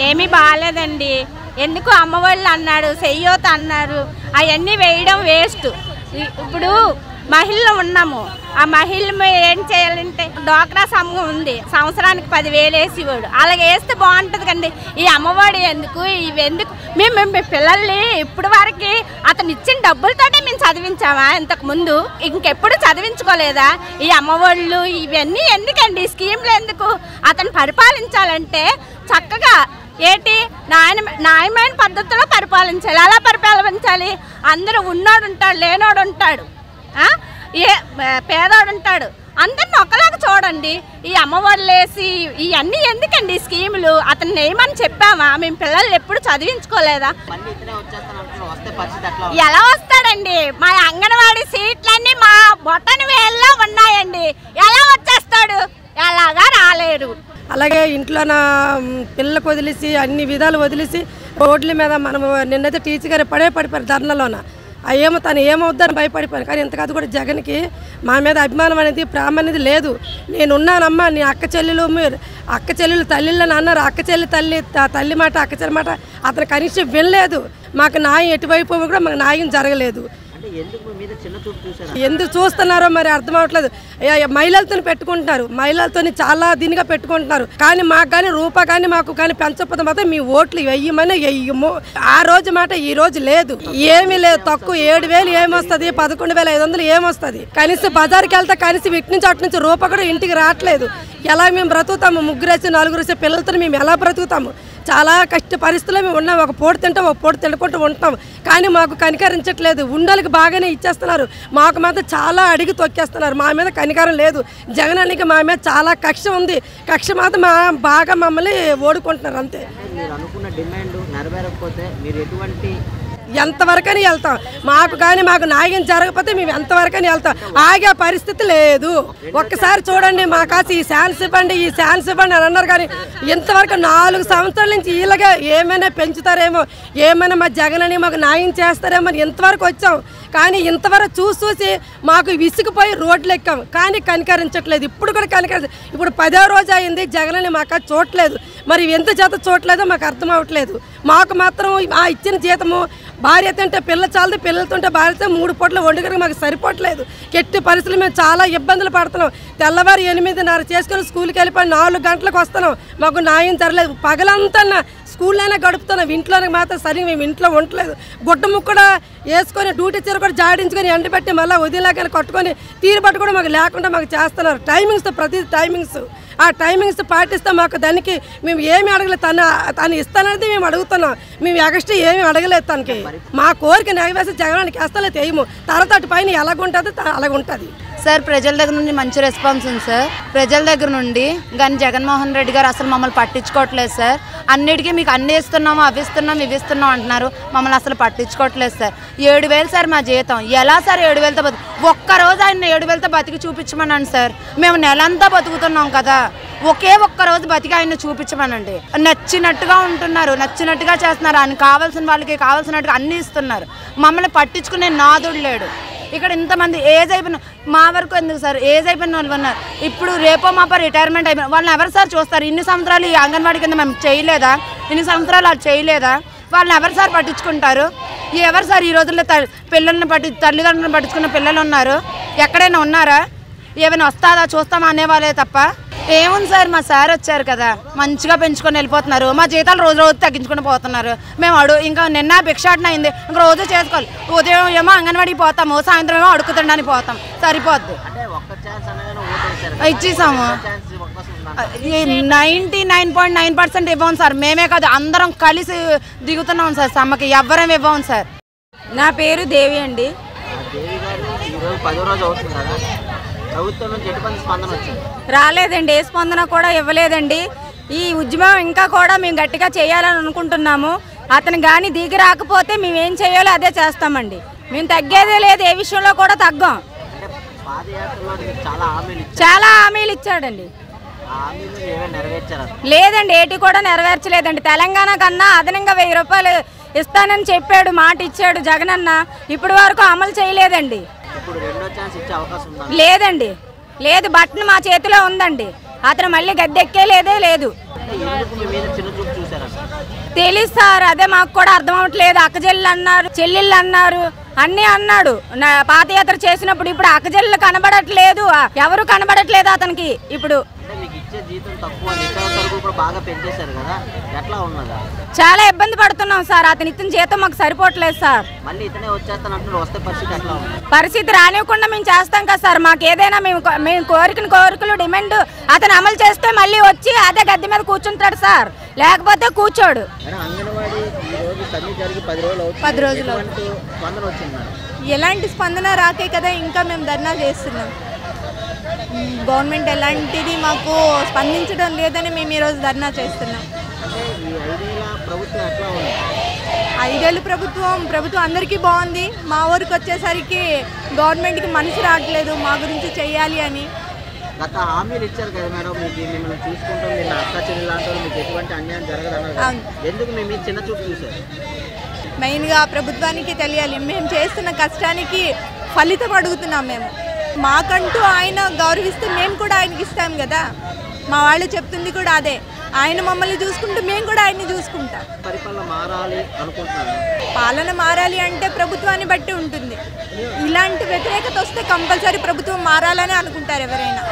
ఏమీ బాగాలేదండి. ఎందుకు అమ్మఒళ్ళు అన్నాడు, చెయ్యోత అన్నారు, అవన్నీ వేయడం వేస్ట్. ఇప్పుడు మహిళలు ఉన్నాము, ఆ మహిళ ఏం చేయాలంటే డ్వాక్రా సంఘం ఉంది, సంవత్సరానికి 10,000 వేసేవాడు. అలాగే వేస్తే బాగుంటుంది కండి. ఈ అమ్మఒడి ఎందుకు, ఇవి ఎందుకు? మేము పిల్లల్ని ఇప్పటి వరకు అతను ఇచ్చిన డబ్బులతోటే మేము చదివించామా? ఇంతకు ముందు ఇంకెప్పుడు చదివించుకోలేదా? ఈ అమ్మఒళ్ళు ఇవన్నీ ఎందుకండి? ఈ స్కీమ్లు ఎందుకు? అతను పరిపాలించాలంటే చక్కగా న్యాయమైన పద్ధతిలో పరిపాలించాలి. ఎలా పరిపాలించాలి? అందరూ ఉన్నోడు ఉంటాడు, లేనోడు ఉంటాడు, పేదోడు ఉంటాడు, అందరిని ఒకలాగా చూడండి. ఈ అమ్మఒళ్ళు వేసి ఇవన్నీ ఎందుకండి స్కీములు? అతను ఏమని చెప్పామా? మేము పిల్లలు ఎప్పుడు చదివించుకోలేదా? ఎలా వస్తాడండి? మా అంగన్వాడీ సీట్లన్నీ మా బొటన వేల్లో ఉన్నాయండి. ఎలా వచ్చేస్తాడు? ఎలాగా రాలేరు. అలాగే ఇంట్లో నా పిల్లలకు వదిలేసి అన్ని విధాలు వదిలేసి రోడ్ల మీద మనము నిన్నైతే టీచర్ గారు పడిపోయారు ధర్నలోన. ఏమో తను ఏమవుద్దని భయపడిపోయాను. కానీ ఇంతకాదు కూడా జగన్కి మా మీద అభిమానం అనేది, ప్రేమ అనేది లేదు. నేనున్నానమ్మా, నీ అక్క చెల్లెలు తల్లిళ్ళని అన్నారు. అక్క చెల్లి తల్లి మాట, అక్క చెల్లి మాట అతను కనీసం వినలేదు. మాకు న్యాయం ఎటువైపు కూడా మాకు న్యాయం జరగలేదు. ఎందుకు చూస్తున్నారో మరి అర్థం అవట్లేదు. మహిళలతో పెట్టుకుంటున్నారు, మహిళలతో చాలా దీనిగా పెట్టుకుంటున్నారు. కానీ మాకు కానీ రూపా కానీ మాకు కానీ పెంచకపోతే మాత్రం మీ ఓట్లు వెయ్యమని వెయ్యము. ఆ రోజు మాట ఈ రోజు లేదు, ఏమీ లేదు. తక్కువ 7,000 ఏమొస్తుంది, 11,500 ఏమొస్తుంది? కనీసం బజార్కి వెళ్తే కనీసం ఇటు నుంచి అటు నుంచి రూపా కూడా ఇంటికి రావట్లేదు. ఎలా మేము బ్రతుకుతాము? 3 4 పిల్లలతో మేము ఎలా బ్రతుకుతాము? చాలా కష్ట పరిస్థితుల్లో మేము ఉన్నాం. ఒక పూట తింటాం, ఒక పూట తినకుండా ఉంటాం. కానీ మాకు కనికరించట్లేదు. ఉండోళ్ళకి బాగానే ఇచ్చేస్తున్నారు, మాకు మాత్రం చాలా అడిగి తొక్కేస్తున్నారు. మా మీద కనికరం లేదు. జగనానికి మా మీద చాలా కక్ష ఉంది. కక్ష మాత్రం బాగా మమ్మల్ని ఓడుకుంటున్నారు అంతే. ఎంతవరకని వెళ్తాం? మాకు కానీ మాకు న్యాయం జరగకపోతే మేము ఎంతవరకని వెళ్తాం. ఆగే పరిస్థితి లేదు. ఒక్కసారి చూడండి, మా కాసి ఈ ఛాన్స్ ఇవ్వండి అని అన్నారు. కానీ ఇంతవరకు 4 సంవత్సరాల నుంచి ఇలాగే ఏమైనా పెంచుతారేమో, ఏమైనా మా జగన్ అని మాకు న్యాయం చేస్తారేమో అని ఇంతవరకు వచ్చాం. కానీ ఇంతవరకు చూసి మాకు విసిగిపోయి రోడ్లు ఎక్కాం. కానీ కనికరించట్లేదు. ఇప్పుడు కూడా ఇప్పుడు 10వ రోజు అయింది, జగన్ మాకు చూడలేదు. మరి ఎంత చేత చూడలేదో మాకు అర్థం అవ్వట్లేదు. మాకు మాత్రం ఆ ఇచ్చిన జీతము భార్య తింటే పిల్ల చాలదు, పిల్లలతుంటే భార్యతో 3 పూటలు వండుకరికి మాకు సరిపోవట్లేదు. కెట్టి పరిస్థితులు మేము చాలా ఇబ్బందులు పడుతున్నాం. తెల్లవారు 8:30 చేసుకొని స్కూల్కి వెళ్ళిపోయి 4 గంటలకు వస్తున్నాం. మాకు న్యాయం జరగలేదు. పగలంతా స్కూల్లోనే గడుపుతున్నాం, ఇంట్లోనే మాత్రం సరిగ్గా మేము ఇంట్లో ఉండలేదు. గుడ్డ ముక్కడ వేసుకొని డ్యూటీ చీర కూడా జాడించుకొని ఎండబెట్టి మళ్ళీ వదిలేకని కట్టుకొని తీరుబట్టు కూడా మాకు లేకుండా మాకు చేస్తున్నారు. టైమింగ్స్, ప్రతి టైమింగ్స్, ఆ టైమింగ్స్ పాటిస్తే మాకు దానికి మేము ఏమి అడగలేదు. తను ఇస్తాననేది మేము అడుగుతున్నాం. మేము ఎగస్ట్రా ఏమి అడగలేదు తనకి. మా కోరిక నెగవేసి జగనానికి వేస్తలే తెయ్యము. తర్వాత పైన ఎలాగుంటుంది అలాగుంటుంది. సార్ ప్రజల దగ్గర నుండి మంచి రెస్పాన్స్ ఉంది సార్. ప్రజల దగ్గర నుండి కానీ జగన్మోహన్ రెడ్డి గారు అసలు మమ్మల్ని పట్టించుకోవట్లేదు సార్. అన్నిటికీ మీకు అన్ని ఇస్తున్నాము, అవి ఇస్తున్నాం అంటున్నారు. మమ్మల్ని అసలు పట్టించుకోవట్లేదు సార్. 7,000 సార్ మా జీతం. ఎలా సార్ 7,000తో ఒక్కరోజు ఆయన 7,000తో బతికి చూపించమనండి సార్. మేము నెలంతా బతుకుతున్నాం కదా, ఒక్క రోజు బతికి ఆయన చూపించమనండి. నచ్చినట్టుగా ఉంటున్నారు, నచ్చినట్టుగా చేస్తున్నారు. ఆయన కావాల్సిన వాళ్ళకి కావాల్సినట్టుగా అన్నీ ఇస్తున్నారు. మమ్మల్ని పట్టించుకునే నాదుడు లేడు. ఇక్కడ ఇంతమంది ఏజ్ అయిపోయిన మా వరకు ఎందుకు సార్, ఏజ్ అయిపోయిన వాళ్ళు ఉన్నారు. ఇప్పుడు రేపో మాపో రిటైర్మెంట్ అయిపోయిన వాళ్ళని ఎవరు సార్ చూస్తారు? ఇన్ని సంవత్సరాలు ఈ అంగన్వాడీ కింద మేము చేయలేదా? ఇన్ని సంవత్సరాలు అది చేయలేదా? వాళ్ళని ఎవరు సార్ పట్టించుకుంటారు? ఎవరు సార్ ఈ రోజుల్లో తల్లిదండ్రులను పట్టించుకున్న పిల్లలు ఉన్నారు? ఎక్కడైనా ఉన్నారా? ఏమైనా వస్తుందా చూస్తామా అనేవాళ్ళే తప్ప ఏముంది సార్. మా సార్ వచ్చారు కదా, మంచిగా పెంచుకొని వెళ్ళిపోతున్నారు. మా జీతాలు రోజు తగ్గించుకొని పోతున్నారు. మేము ఇంకా నిన్న భిక్షాటన అయింది, ఇంకా రోజు చేసుకోవాలి. ఉదయం ఏమో అంగన్వాడికి పోతాము, సాయంత్రం ఏమో అడుగుతుండడానికి పోతాం, సరిపోద్ది. ఇచ్చేసాము. 99.9% ఇవ్వం సార్. మేమే కాదు అందరం కలిసి దిగుతున్నాం సార్ సమ్మకి. ఎవ్వరేమి ఇవ్వం సార్. నా పేరు దేవి అండి. రాలేదండి, ఏ స్పందన కూడా ఇవ్వలేదండి. ఈ ఉద్యమం ఇంకా కూడా మేము గట్టిగా చేయాలని అనుకుంటున్నాము. అతను కానీ దిగి రాకపోతే మేమేం చేయాలో అదే చేస్తామండి. మేము తగ్గేదే లేదు, ఏ విషయంలో కూడా తగ్గం. చాలా హామీలు ఇచ్చాడండి. లేదండి, ఏటి కూడా నెరవేర్చలేదండి. తెలంగాణ కన్నా అదనంగా 1000 రూపాయలు ఇస్తానని చెప్పాడు, మాట ఇచ్చాడు జగనన్న. ఇప్పటి వరకు అమలు చేయలేదండి. లేదండి, లేదు. బట్టన్ మా చేతిలో ఉందండి. అతను మళ్ళీ గద్దెక్కేలేదే లేదు. తెలీదు సార్, అదే మాకు కూడా అర్థం అవ్వట్లేదు. అక్కజెల్లు అన్నారు, చెల్లెళ్ళు అన్నారు, అన్నీ అన్నాడు పాదయాత్ర చేసినప్పుడు. ఇప్పుడు అక్కజెల్లు కనబడట్లేదు, ఎవరు కనబడట్లేదు అతనికి. ఇప్పుడు చాలా ఇబ్బంది పడుతున్నాం సార్. అతని ఇచ్చిన జీతం మాకు సరిపోవట్లేదు సార్. పరిస్థితి రానివ్వకుండా మేము చేస్తాం కదా సార్. మాకు ఏదైనా మేము కోరికలు డిమాండ్ అతను అమలు చేస్తే మళ్ళీ వచ్చి అదే గద్దె మీద కూర్చుంటాడు సార్, లేకపోతే కూర్చోడు. 10 రోజులు ఎలాంటి స్పందన రాకే కదా ఇంకా మేము ధర్నా చేస్తున్నాం. గవర్నమెంట్ ఎలాంటిది మాకు స్పందించడం లేదని మేము ఈరోజు ధర్నా చేస్తున్నాం. 5 ఏళ్ళు ప్రభుత్వం అందరికీ బాగుంది. మా ఊరికి వచ్చేసరికి గవర్నమెంట్కి మనసు రావట్లేదు మా గురించి చెయ్యాలి అని. గత హామీలు ఇచ్చారు కదా మేడం, మీకు మిమ్మల్ని చూసుకుంటాం, మీరు అక్క చెల్లి లాంటి వాళ్ళు, మీకు ఎటువంటి అన్యాయం జరగదన్నారు. ఎందుకు మేము చిన్న చూపు చూసారు? మెయిన్గా ప్రభుత్వానికి తెలియాలి, మేము చేస్తున్న కష్టానికి ఫలితం అడుగుతున్నాం. మేము మాకంటూ ఆయన గౌరవిస్తే మేము కూడా ఆయనకి ఇస్తాం కదా. మా వాళ్ళు చెప్తుంది కూడా అదే, ఆయన మమ్మల్ని చూసుకుంటూ మేము కూడా ఆయన్ని చూసుకుంటాం. పాలన మారాలి అంటే ప్రభుత్వాన్ని బట్టి ఉంటుంది. ఇలాంటి వ్యతిరేకత వస్తే కంపల్సరీ ప్రభుత్వం మారాలని అనుకుంటారు ఎవరైనా.